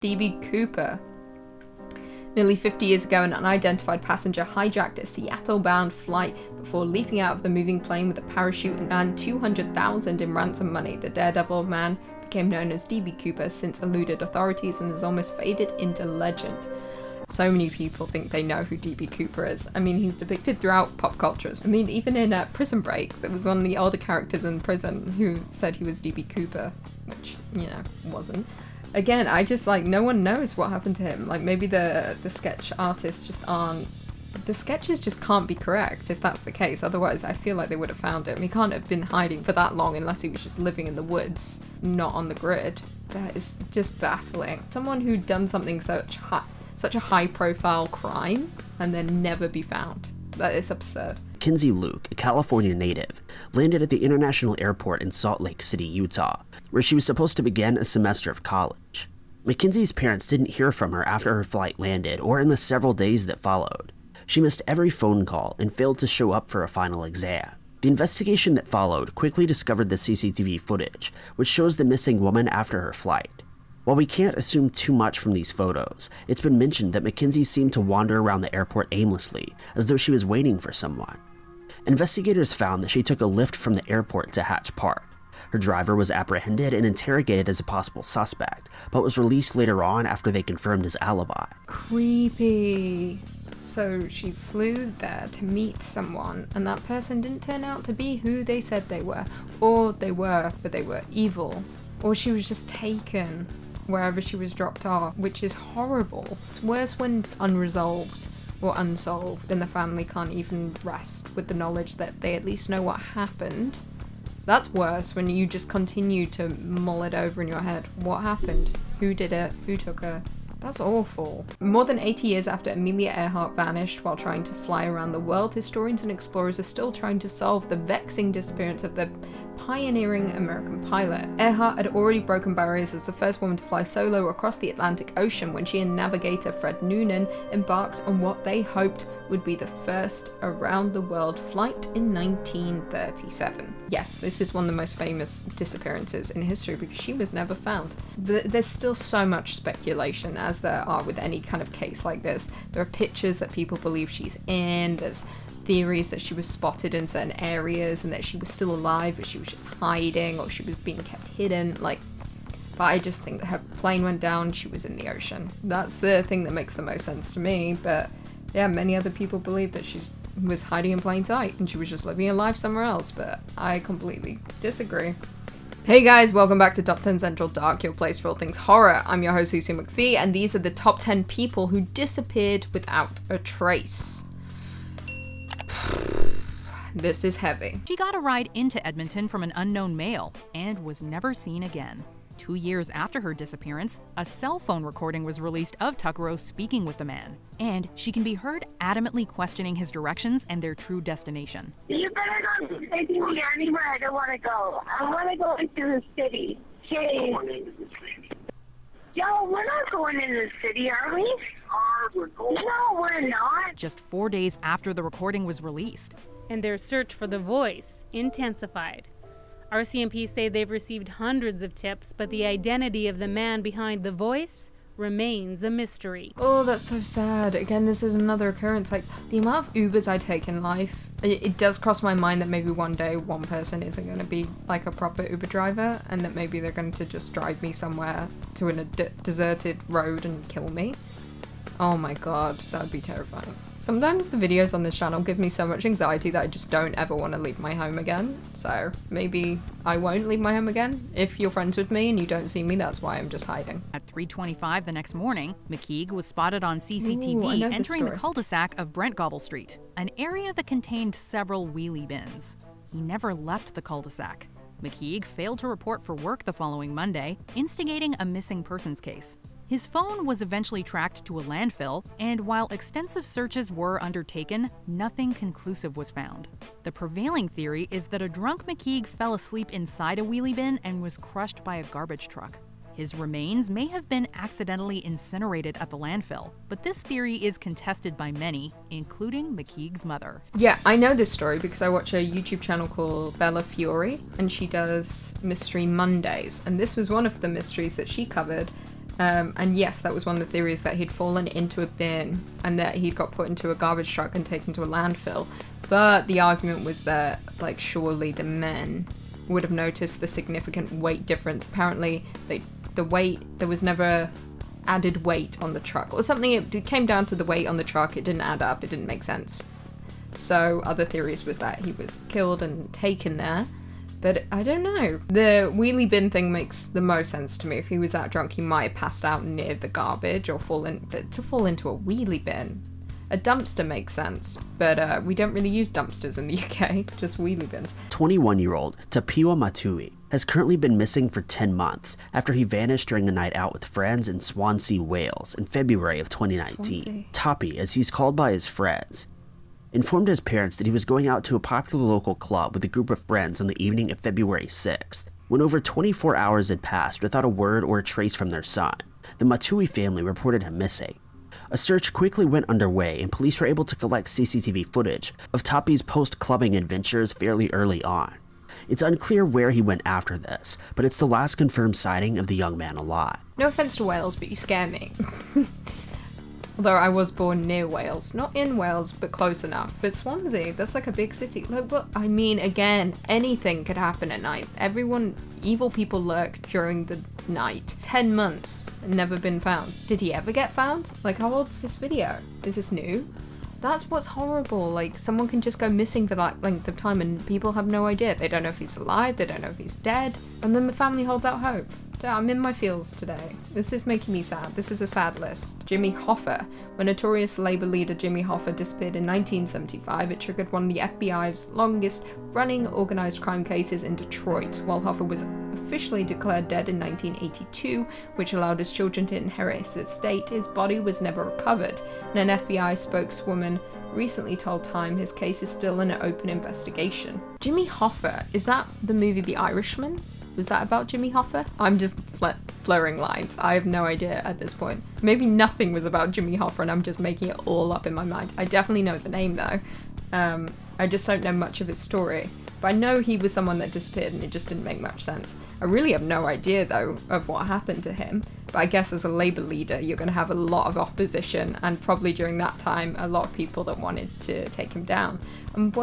D.B. Cooper. Nearly 50 years ago, an unidentified passenger hijacked a Seattle-bound flight before leaping out of the moving plane with a parachute and earned $200,000 in ransom money. The daredevil man became known as D.B. Cooper, since eluded authorities and has almost faded into legend. So many people think they know who D.B. Cooper is. I mean, he's depicted throughout pop cultures. I mean, even in Prison Break, there was one of the older characters in prison who said he was D.B. Cooper, which, you know, wasn't. Again, I just, like, no one knows what happened to him. Like, maybe the sketch artists just aren't... The sketches just can't be correct, if that's the case. Otherwise, I feel like they would have found him. He can't have been hiding for that long unless he was just living in the woods, not on the grid. That is just baffling. Someone who'd done something such a high-profile crime and then never be found. That is absurd. Kinsey Luke, a California native, landed at the International Airport in Salt Lake City, Utah, where she was supposed to begin a semester of college. Kinsey's parents didn't hear from her after her flight landed or in the several days that followed. She missed every phone call and failed to show up for a final exam. The investigation that followed quickly discovered the CCTV footage, which shows the missing woman after her flight. While we can't assume too much from these photos, it's been mentioned that Kinsey seemed to wander around the airport aimlessly, as though she was waiting for someone. Investigators found that she took a lift from the airport to Hatch Park. Her driver was apprehended and interrogated as a possible suspect, but was released later on after they confirmed his alibi. Creepy. So she flew there to meet someone, and that person didn't turn out to be who they said they were. Or they were, but they were evil. Or she was just taken wherever she was dropped off, which is horrible. It's worse when it's unresolved or unsolved and the family can't even rest with the knowledge that they at least know what happened. That's worse when you just continue to mull it over in your head. What happened? Who did it? Who took her? That's awful. More than 80 years after Amelia Earhart vanished while trying to fly around the world, historians and explorers are still trying to solve the vexing disappearance of the pioneering American pilot. Earhart had already broken barriers as the first woman to fly solo across the Atlantic Ocean when she and navigator Fred Noonan embarked on what they hoped would be the first around-the-world flight in 1937. Yes, this is one of the most famous disappearances in history because she was never found. There's still so much speculation, as there are with any kind of case like this. There are pictures that people believe she's in, there's theories that she was spotted in certain areas and that she was still alive but she was just hiding or she was being kept hidden, but I just think that her plane went down, she was in the ocean. That's the thing that makes the most sense to me, but yeah, many other people believe that she was hiding in plain sight and she was just living a life somewhere else, but I completely disagree. Hey guys, welcome back to Top 10 Central Dark, your place for all things horror. I'm your host Lucy McPhee, and these are the top 10 people who disappeared without a trace. This is heavy. She got a ride into Edmonton from an unknown male and was never seen again. 2 years after her disappearance, a cell phone recording was released of Tucker speaking with the man, and she can be heard adamantly questioning his directions and their true destination. You better not be taking me anywhere I don't want to go. I want to go into the city. Jeez. Yo, we're not going into the city, are we? No, we're not. Just 4 days after the recording was released. And their search for the voice intensified. RCMP say they've received hundreds of tips, but the identity of the man behind the voice remains a mystery. Oh, that's so sad. Again, this is another occurrence. Like, the amount of Ubers I take in life, it does cross my mind that maybe one day one person isn't going to be like a proper Uber driver and that maybe they're going to just drive me somewhere to a deserted road and kill me. Oh my god, that would be terrifying. Sometimes the videos on this channel give me so much anxiety that I just don't ever want to leave my home again. So maybe I won't leave my home again. If you're friends with me and you don't see me, that's why I'm just hiding. At 3:25 the next morning, McKeague was spotted on CCTV entering the cul-de-sac of Brent Gobble Street, an area that contained several wheelie bins. He never left the cul-de-sac. McKeague failed to report for work the following Monday, instigating a missing persons case. His phone was eventually tracked to a landfill, and while extensive searches were undertaken, nothing conclusive was found. The prevailing theory is that a drunk McKeague fell asleep inside a wheelie bin and was crushed by a garbage truck. His remains may have been accidentally incinerated at the landfill, but this theory is contested by many, including McKeague's mother. Yeah, I know this story because I watch a YouTube channel called Bella Fiore, and she does Mystery Mondays, and this was one of the mysteries that she covered. And yes, that was one of the theories, that he'd fallen into a bin and that he'd got put into a garbage truck and taken to a landfill. But the argument was that, like, surely the men would have noticed the significant weight difference. Apparently, the weight, there was never added weight on the truck or something. It came down to the weight on the truck. It didn't add up. It didn't make sense. So other theories was that he was killed and taken there. But I don't know. The wheelie bin thing makes the most sense to me. If he was that drunk, he might have passed out near the garbage or to fall into a wheelie bin. A dumpster makes sense, but we don't really use dumpsters in the UK, just wheelie bins. 21-year-old Tapiwa Matui has currently been missing for 10 months after he vanished during a night out with friends in Swansea, Wales in February of 2019. Swansea. Tapi, as he's called by his friends, informed his parents that he was going out to a popular local club with a group of friends on the evening of February 6th. When over 24 hours had passed without a word or a trace from their son, the Matui family reported him missing. A search quickly went underway and police were able to collect CCTV footage of Tapi's post-clubbing adventures fairly early on. It's unclear where he went after this, but it's the last confirmed sighting of the young man alive. No offense to Wales, but you scare me. Although I was born near Wales. Not in Wales, but close enough. But Swansea, that's like a big city. Like, what? I mean, again, anything could happen at night. Evil people lurk during the night. 10 months, never been found. Did he ever get found? Like, how old's this video? Is this new? That's what's horrible. Like, someone can just go missing for that length of time and people have no idea. They don't know if he's alive, they don't know if he's dead. And then the family holds out hope. Yeah, I'm in my feels today. This is making me sad. This is a sad list. Jimmy Hoffa. When notorious Labour leader Jimmy Hoffa disappeared in 1975, it triggered one of the FBI's longest running organised crime cases in Detroit, while Hoffa was officially declared dead in 1982, which allowed his children to inherit his estate. His body was never recovered, and an FBI spokeswoman recently told Time his case is still in an open investigation. Jimmy Hoffa, is that the movie The Irishman? Was that about Jimmy Hoffa? I'm just blurring lines. I have no idea at this point. Maybe nothing was about Jimmy Hoffa and I'm just making it all up in my mind. I definitely know the name though. I just don't know much of his story. But I know he was someone that disappeared and it just didn't make much sense. I really have no idea though of what happened to him. But I guess as a Labour leader, you're going to have a lot of opposition and probably during that time, a lot of people that wanted to take him down. And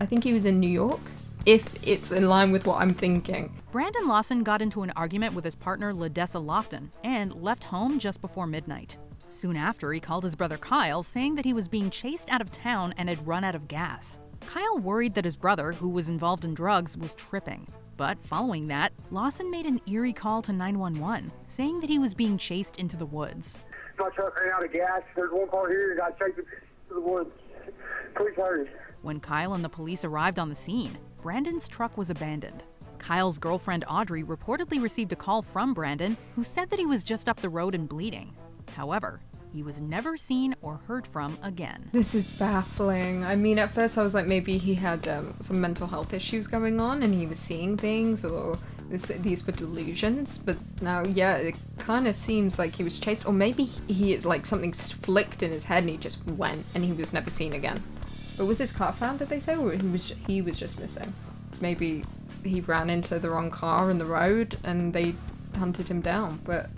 I think he was in New York? If it's in line with what I'm thinking. Brandon Lawson got into an argument with his partner Ledessa Lofton and left home just before midnight. Soon after, he called his brother Kyle, saying that he was being chased out of town and had run out of gas. Kyle worried that his brother, who was involved in drugs, was tripping. But following that, Lawson made an eerie call to 911, saying that he was being chased into the woods. My truck ran out of gas. There's one car here and got chased into the woods. Please hurry. When Kyle and the police arrived on the scene, Brandon's truck was abandoned. Kyle's girlfriend Audrey reportedly received a call from Brandon, who said that he was just up the road and bleeding. However, he was never seen or heard from again. This is baffling. I mean, at first I was like, maybe he had some mental health issues going on and he was seeing things, or these were delusions. But now, yeah, it kind of seems like he was chased, or maybe he is like something flicked in his head and he just went and he was never seen again. But was his car found, did they say, or he was just missing? Maybe he ran into the wrong car in the road and they hunted him down, but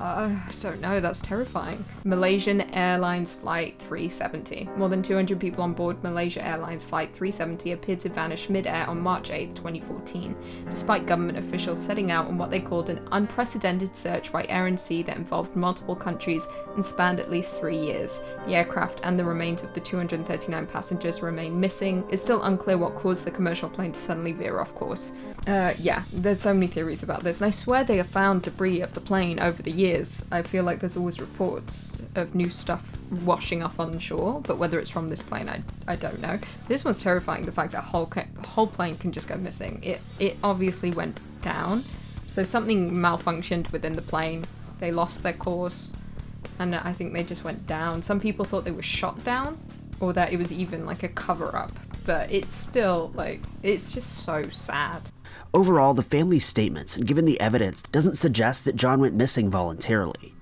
I don't know, that's terrifying. Malaysian Airlines Flight 370. More than 200 people on board Malaysia Airlines Flight 370 appeared to vanish mid-air on March 8, 2014, despite government officials setting out on what they called an unprecedented search by air and sea that involved multiple countries and spanned at least 3 years. The aircraft and the remains of the 239 passengers remain missing. It's still unclear what caused the commercial plane to suddenly veer off course. Yeah, there's so many theories about this, and I swear they have found debris of the plane over the years. I feel like there's always reports of new stuff washing up on shore, but whether it's from this plane, I don't know. This one's terrifying, the fact that whole plane can just go missing. It obviously went down, so something malfunctioned within the plane. They lost their course, and I think they just went down. Some people thought they were shot down, or that it was even like a cover-up, but it's still, like, it's just so sad. Overall, the family's statements and given the evidence doesn't suggest that John went missing voluntarily.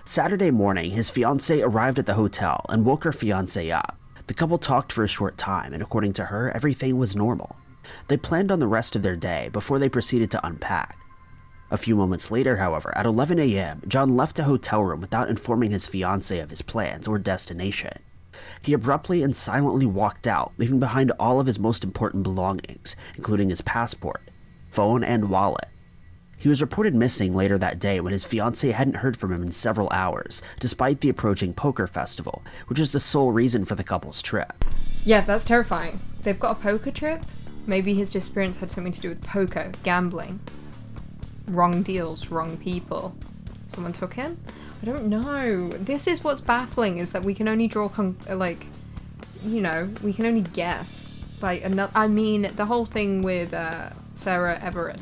Saturday morning, his fiancée arrived at the hotel and woke her fiancé up. The couple talked for a short time, and according to her, everything was normal. They planned on the rest of their day before they proceeded to unpack. A few moments later, however, at 11 a.m., John left a hotel room without informing his fiancée of his plans or destination. He abruptly and silently walked out, leaving behind all of his most important belongings, including his passport, phone, and wallet. He was reported missing later that day when his fiancée hadn't heard from him in several hours, despite the approaching poker festival, which was the sole reason for the couple's trip. Yeah, that's terrifying. They've got a poker trip? Maybe his disappearance had something to do with poker, gambling. Wrong deals, wrong people. Someone took him? I don't know. This is what's baffling, is that we can only draw, we can only guess. The whole thing with Sarah Everett.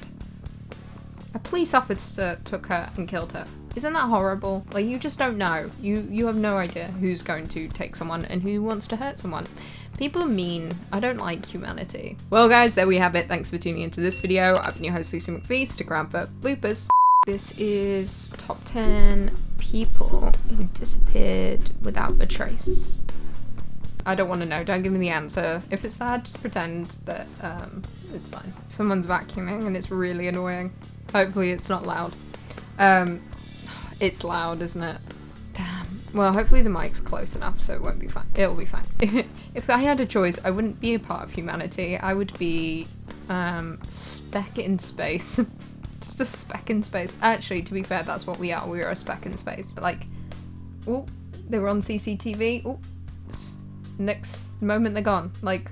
A police officer took her and killed her. Isn't that horrible? Like, you just don't know. You have no idea who's going to take someone and who wants to hurt someone. People are mean. I don't like humanity. Well, guys, there we have it. Thanks for tuning into this video. I've been your host, Lucy McPhee. Stick around for bloopers. This is top 10 people who disappeared without a trace. I don't want to know. Don't give me the answer. If it's sad, just pretend that it's fine. Someone's vacuuming and it's really annoying. Hopefully it's not loud. It's loud, isn't it? Damn. Well, hopefully the mic's close enough so it won't be fine. It'll be fine. If I had a choice, I wouldn't be a part of humanity. I would be speck in space. Just a speck in space. Actually, to be fair, that's what we are. We are a speck in space. But like, oh, they were on CCTV. Oh, next moment they're gone. Like,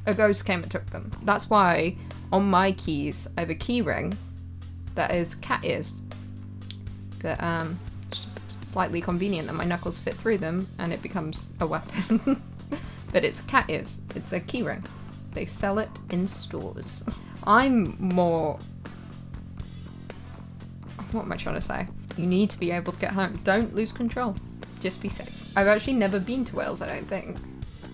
a ghost came and took them. That's why on my keys I have a key ring that is cat ears. But it's just slightly convenient that my knuckles fit through them and it becomes a weapon. But it's cat ears. It's a key ring. They sell it in stores. I'm more... What am I trying to say? You need to be able to get home. Don't lose control. Just be safe. I've actually never been to Wales, I don't think.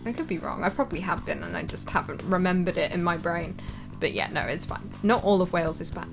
I could be wrong. I probably have been and I just haven't remembered it in my brain. But yeah, no, it's fine. Not all of Wales is bad.